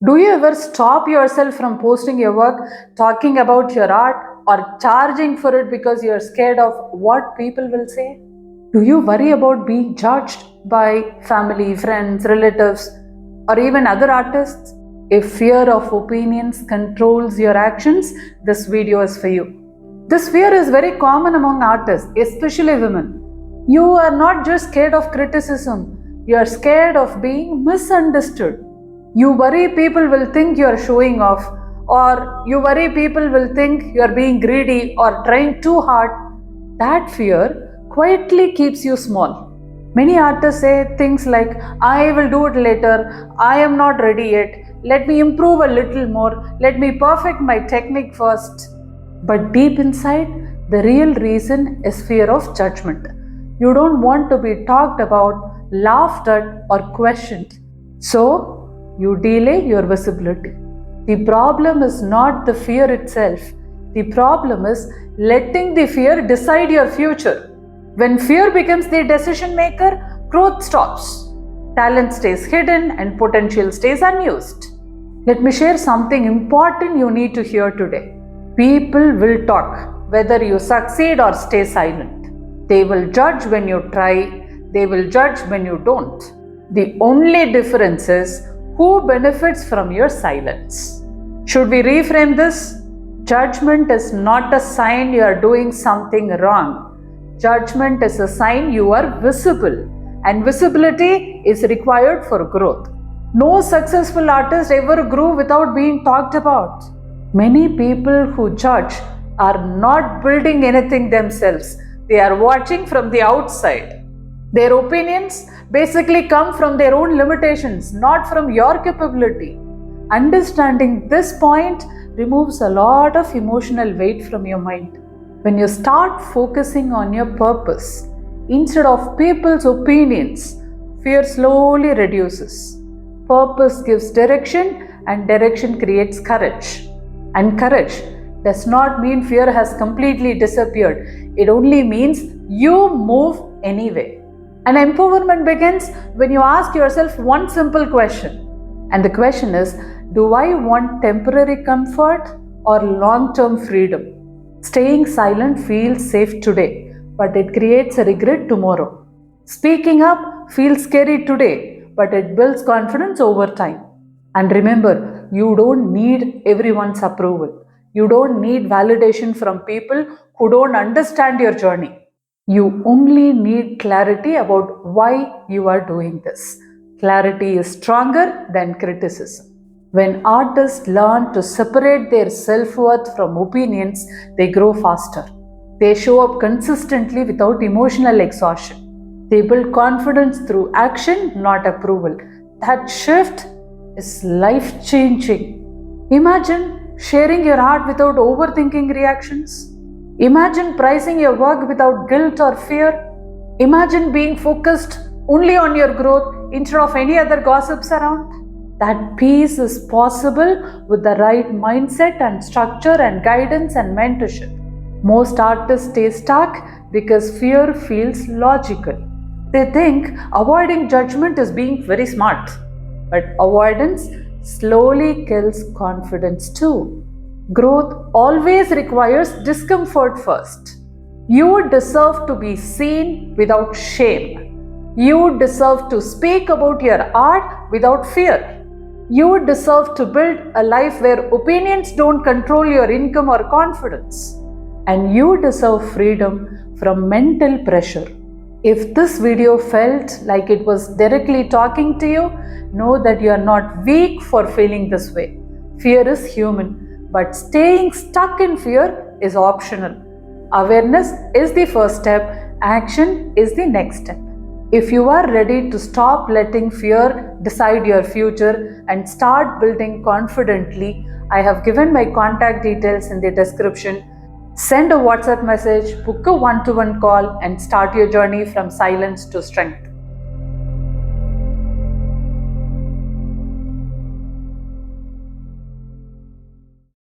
Do you ever stop yourself from posting your work, talking about your art, or charging for it because you're scared of what people will say? Do you worry about being judged by family, friends, relatives, or even other artists? If fear of opinions controls your actions, this video is for you. This fear is very common among artists, especially women. You are not just scared of criticism, you are scared of being misunderstood. You worry people will think you are showing off, or you worry people will think you are being greedy or trying too hard. That fear quietly keeps you small. Many artists say things like, I will do it later, I am not ready yet, let me improve a little more, let me perfect my technique first. But deep inside, the real reason is fear of judgment. You don't want to be talked about, laughed at, or questioned. So, you delay your visibility. The problem is not the fear itself. The problem is letting the fear decide your future. When fear becomes the decision maker, growth stops. Talent stays hidden and potential stays unused. Let me share something important you need to hear today. People will talk, whether you succeed or stay silent. They will judge when you try, they will judge when you don't. The only difference is who benefits from your silence. Should we reframe this? Judgment is not a sign you are doing something wrong. Judgment is a sign you are visible, and visibility is required for growth. No successful artist ever grew without being talked about. Many people who judge are not building anything themselves, they are watching from the outside. Their opinions basically come from their own limitations, not from your capability. Understanding this point removes a lot of emotional weight from your mind. When you start focusing on your purpose instead of people's opinions, fear slowly reduces. Purpose gives direction, and direction creates courage. And courage does not mean fear has completely disappeared. It only means you move anyway. And empowerment begins when you ask yourself one simple question. And the question is, do I want temporary comfort or long-term freedom? Staying silent feels safe today, but it creates a regret tomorrow. Speaking up feels scary today, but it builds confidence over time. And remember, you don't need everyone's approval. You don't need validation from people who don't understand your journey. You only need clarity about why you are doing this. Clarity is stronger than criticism. When artists learn to separate their self-worth from opinions, they grow faster. They show up consistently without emotional exhaustion. They build confidence through action, not approval. That shift is life-changing. Imagine sharing your art without overthinking reactions. Imagine pricing your work without guilt or fear. Imagine being focused only on your growth instead of any other gossips around. That peace is possible with the right mindset and structure and guidance and mentorship. Most artists stay stuck because fear feels logical. They think avoiding judgment is being very smart. But avoidance slowly kills confidence too. Growth always requires discomfort first. You deserve to be seen without shame. You deserve to speak about your art without fear. You deserve to build a life where opinions don't control your income or confidence. And you deserve freedom from mental pressure. If this video felt like it was directly talking to you, know that you are not weak for feeling this way. Fear is human, but staying stuck in fear is optional. Awareness is the first step, action is the next step. If you are ready to stop letting fear decide your future and start building confidently, I have given my contact details in the description. Send a WhatsApp message, book a one-to-one call, and start your journey from silence to strength.